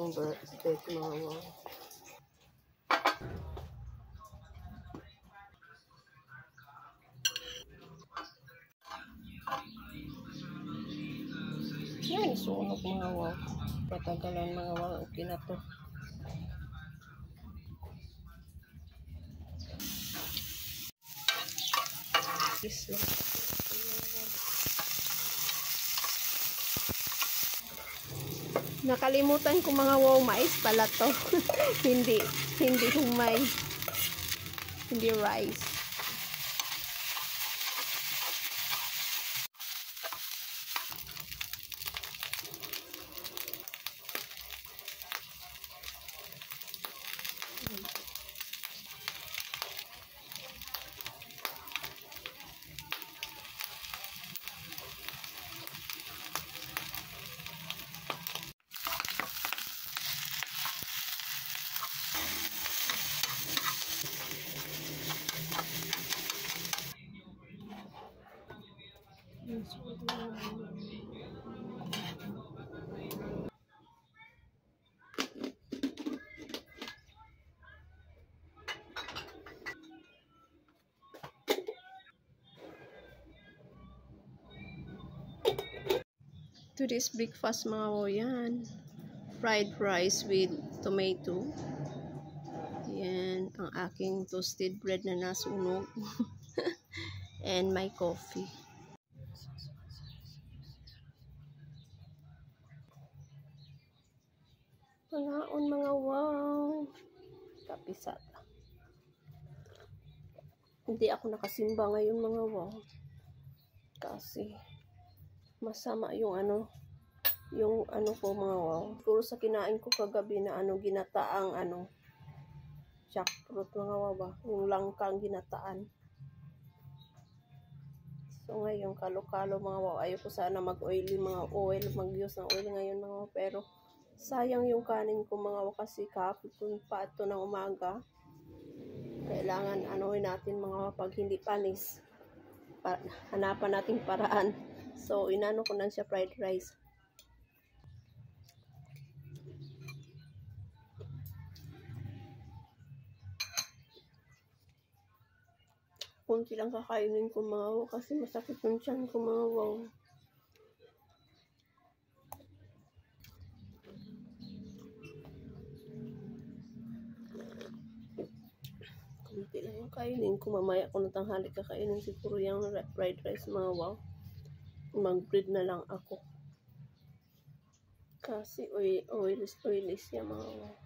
itong steak mga wow. Yan, sunog mga wow. Patagalan mga wow. Okay na to. Nakalimutan ko mga wow, mais pala to. hindi humay. Hindi rice. Today's breakfast mga wow, yan. Fried rice with tomato. Yan ang aking toasted bread na nasunog. And my coffee. Pangaon mga wow. Kapisata. Hindi ako nakasimba ngayon mga wow. Kasi masama yung ano ko mga wow. Siguro sa kinain ko kagabi na ginataang jackfruit mga wow ba. Yung langkang ginataan. So ngayon kalo-kalo mga wow. Ayoko sana mag-oily mga mag-use ng oil ngayon mga wow. Pero sayang yung kanin ko mga wow kasi kahapon pa ito ng umaga. Kailangan natin mga wow pag hindi panis. Hanapan nating paraan. So inano ko na siya fried rice. Kunti lang kakainin ko mga wow kasi masakit yung tiyan ko mga wow. Kunti lang yung kainin ko. Mamaya ko na tanghali kakainin siguro yung fried rice mga wow. Mag-bread na lang ako. Kasi oily siya mga wow.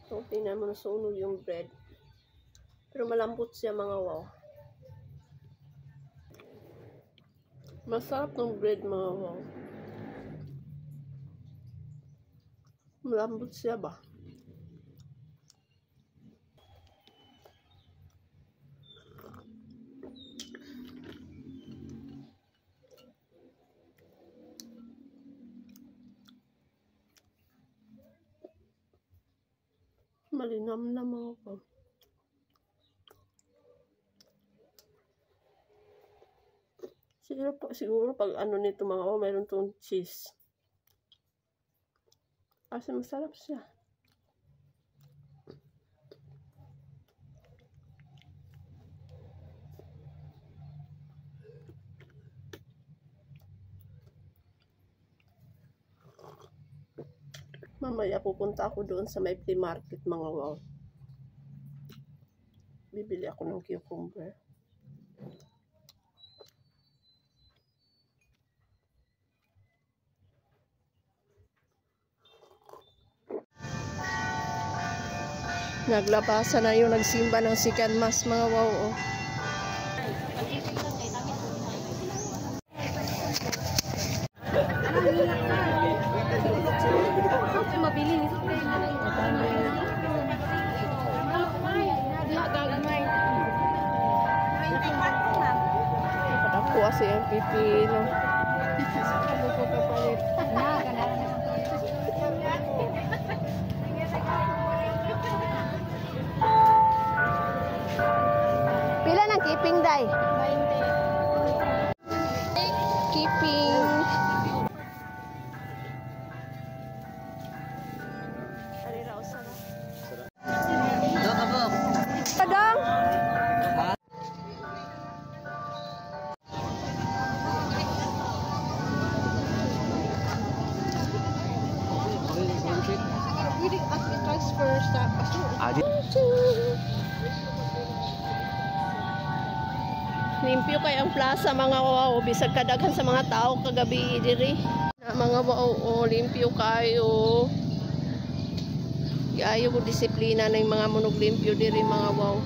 So tingnan mo na sunog yung bread. Pero malambot siya mga wow. Masarap ng bread mga wow. Malambot siya ba? Malinam na mga wow. Siguro pag nito mga wow, mayroon tong cheese. Kasi masarap siya. Mamaya pupunta ako doon sa may flea market mga wow. Bibili ako ng cucumber. Naglabasan na yung nagsimba ng second mass mga wow. Oh. Ako kasi ang pipino. Ano ko kapalit? Pila ng keeping day? 20. Keeping. pwede transfer sa kaso. Limpyo kay ang plaza mga wow, bisag kadaghan sa mga tao kagabi diri. Mga wow, limpyo kayo. Ayaw ko disiplina ng mga munog limpyo diri mga wow.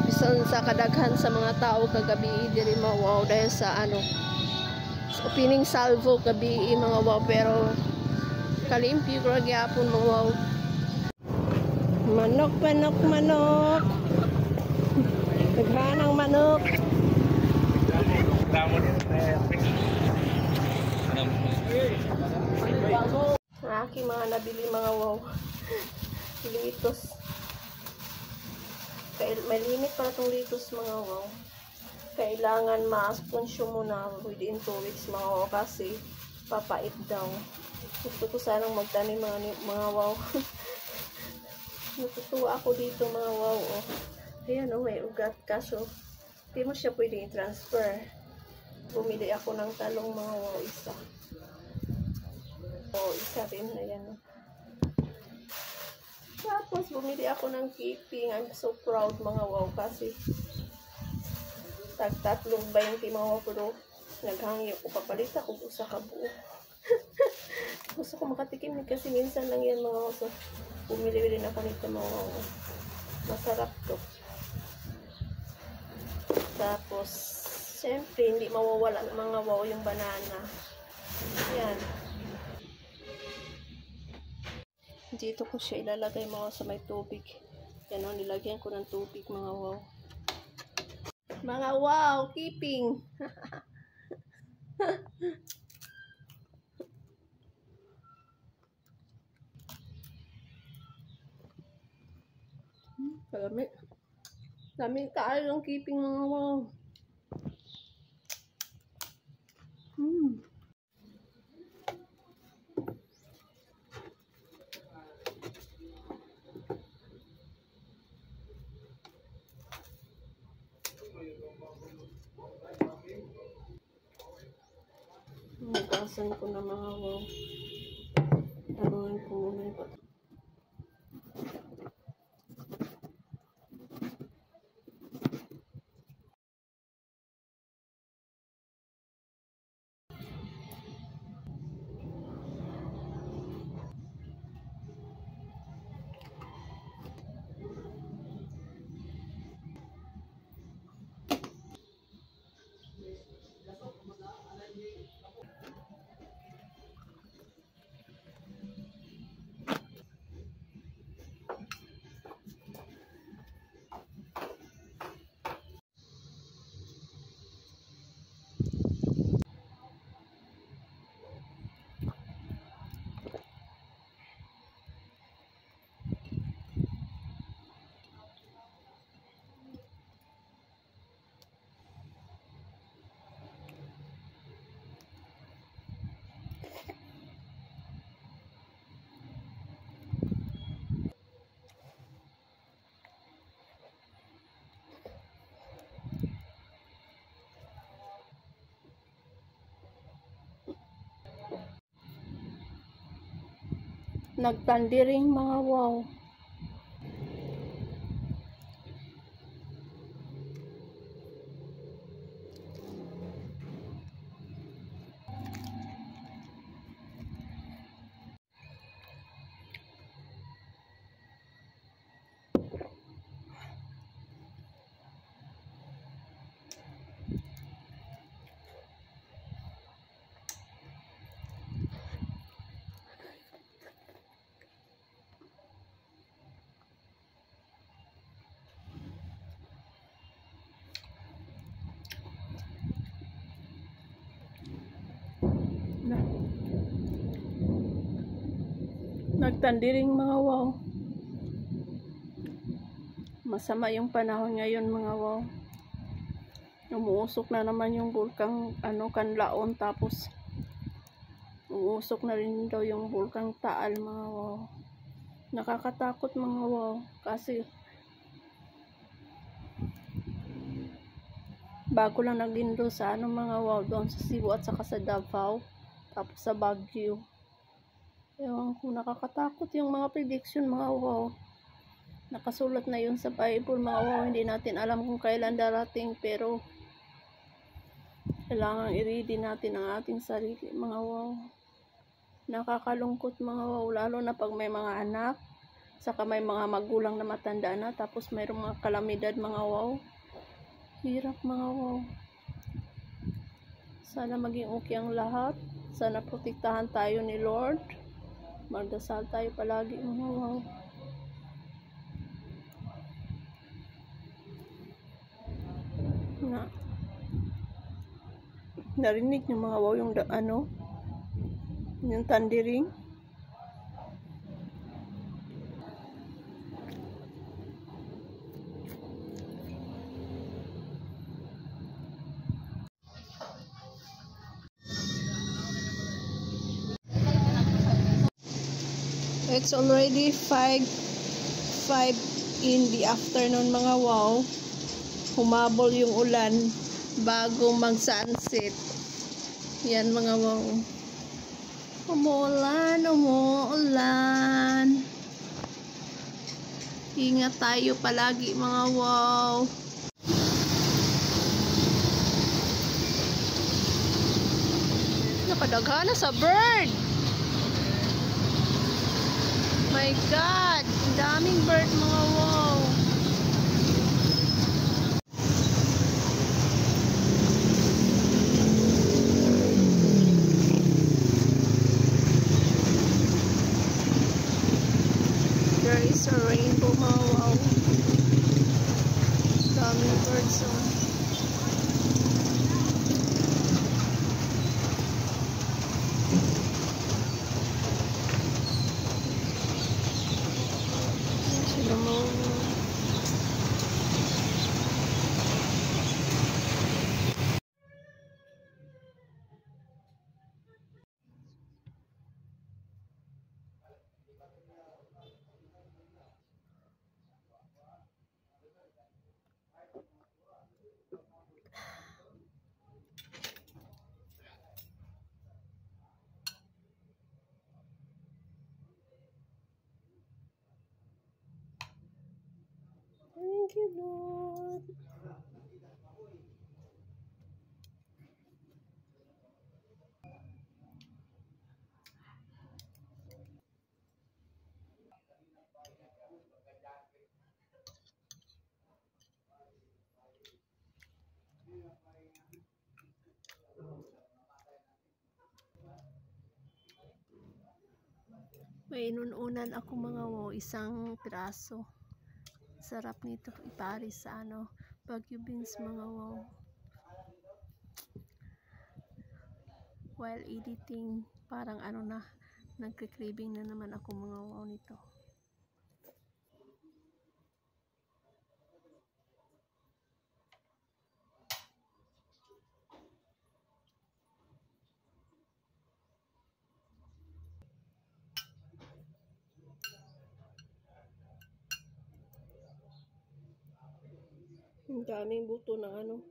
Bisan sa kadaghan sa mga tao kagabi diri mga wow dahil sa opening salvo gabi mga wow, pero kalimpyo ko gyapon mga wow. Manok, manok, manok. Naghanang manok. Aking mga nabili mga wow. Litos. May limit para itong litos mga wow. Kailangan ma-consume muna within 2 weeks mga wow kasi papait daw. Gusto ko sanang magtanim mga wow. Natutuwa ako dito mga wow. Ayan may ugat kaso hindi mo siya pwedeng i-transfer. Bumili ako ng talong mga wow isa. Isa rin ayan. Tapos bumili ako ng keeping. I'm so proud mga wow kasi tag-3.20 mga wow pero naghangyo ko papalit ako usa ka buo. Gusto ko makatikim kasi minsan lang yan mga wow. So bumili din ako nito mga wow. Masarap to. Tapos siyempre hindi mawawala ng mga wow yung banana. Yan. Dito ko siya ilalagay mga sa may tubig. Yan nilagyan ko ng tubig mga wow. Mga wow, keeping. Kalami. Dami kaal ng keeping mga wow. Nagasan ko na mga wow. Tarunan ko muna yung pato. Nagtandiring mga wow. Nagtandiring mga wow. Masama yung panahon ngayon mga wow. Umuusok na naman yung bulkang Kanlaon, tapos uusok na rin daw yung bulkang Taal mga wow. Nakakatakot mga wow kasi bago lang naglindo sa mga wow doon sa Cebu at saka sa Davao, tapos sa Baguio. Ewan ko, nakakatakot yung mga prediction mga wow. Nakasulat na yun sa Bible mga wow. Hindi natin alam kung kailan darating, pero kailangan i-ready natin ang ating sarili mga wow. Nakakalungkot mga wow, lalo na pag may mga anak, saka may mga magulang na matanda na, tapos mayroong mga kalamidad mga wow. Hirap mga wow. Sana maging okay ang lahat. Sana protektahan tayo ni Lord. Magdasal tayo palagi mga wow. Narinig niyo mga wow yung yung thundering. It's already 5 in the afternoon mga wow. Humabol yung ulan bago mag-sunset. Yan mga wow. Umuulan. Ingat tayo palagi mga wow. Nakadaghan na sa bird. My God, daming bird mga wow. There is a rainbow mga wow. Daming birds oh. Thank you, Lord. May inuunan ako mga wow, isang piraso. Sarap nito iparis sa Baguio beans mga wow. While editing, parang nagka-craving na naman ako mga wow nito. Ang daming buto ng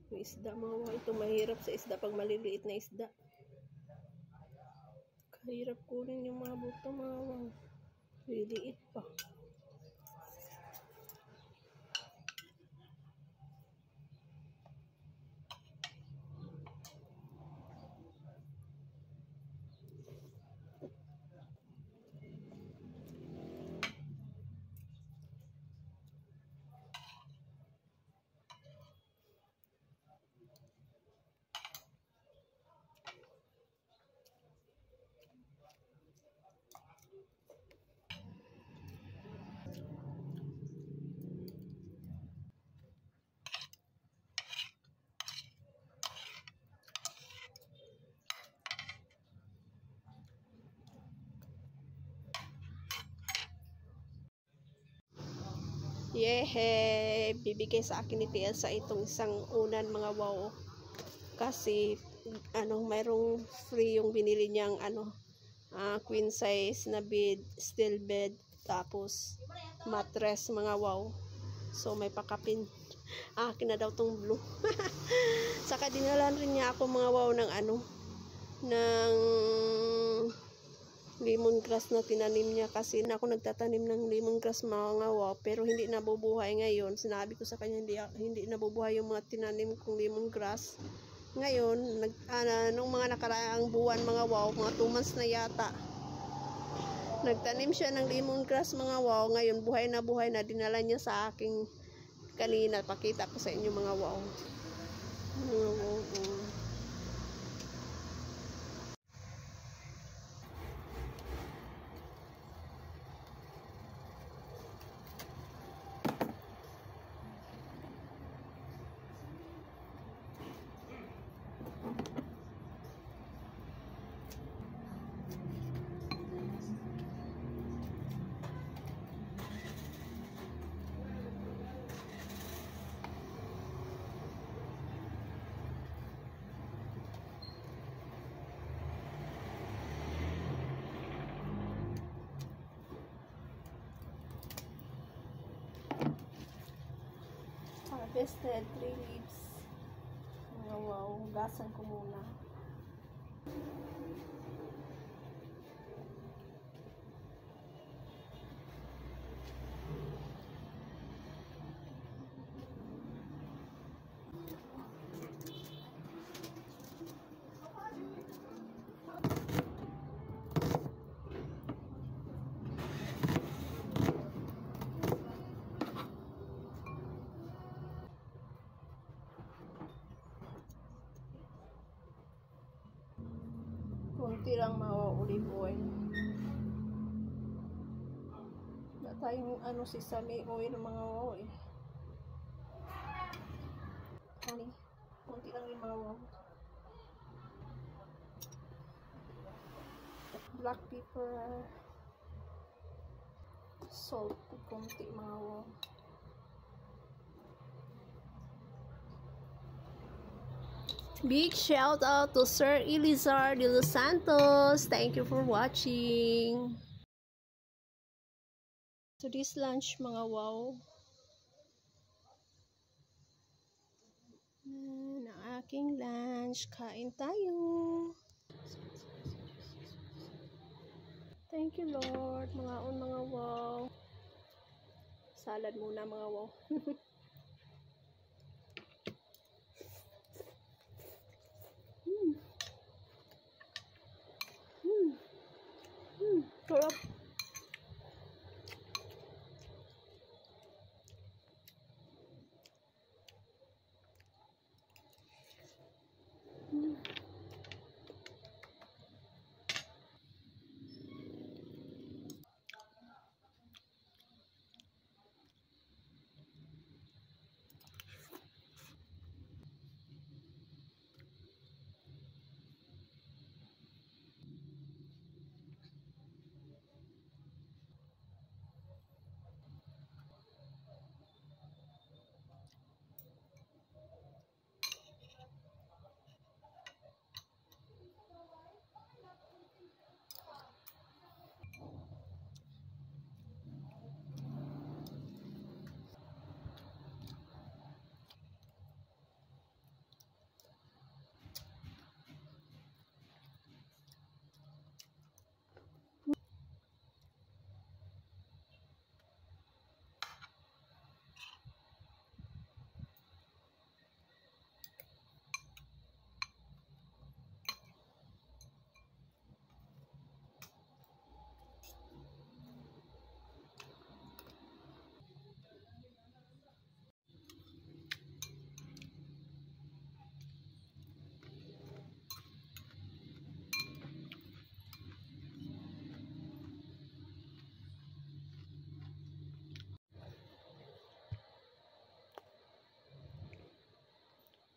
yung isda mga wow. Ito mahirap sa isda pag maliliit na isda. Kahirap kunin yung mga buto mga wow. Liliit pa. Yehe! Bibigay sa akin ni TL sa itong isang unan mga wow. Kasi mayroong free yung binili niyang queen size na bed, steel bed, tapos mattress mga wow. So may pakapin. Akin na daw tong blue. Saka dinalan rin niya ako mga wow ng ng 5 lemongrass na tinanim niya, kasi ako nagtatanim ng lemongrass mga wow, pero hindi nabubuhay ngayon. Sinabi ko sa kanya hindi nabubuhay yung mga tinanim kong lemongrass. Ngayon, nung mga nakaraang buwan mga wow, mga 2 months na yata, nagtanim siya ng lemongrass mga wow. Ngayon, buhay na, dinala niya sa akin kanina. Pakita ko sa inyo mga wow. Harvested 3 leaves. Mga wow, hugasan ko muna. Kunti lang mga olive oil. Wala tayong sesame oil mga wow eh. Honey, kunti lang yung mga wow. Black pepper, salt, kunti mga wow. Big shout out to Sir Elizar de los Santos. Thank you for watching. So this lunch mga wow. Ang aking lunch. Kain tayo. Thank you Lord. Mga wow. Salad muna mga wow. Sarap.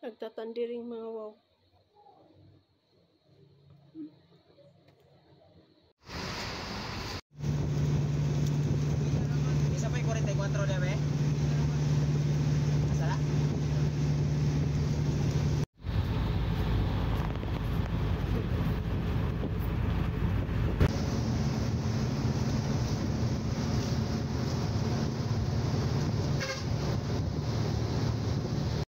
Nagtatandiring mga wow.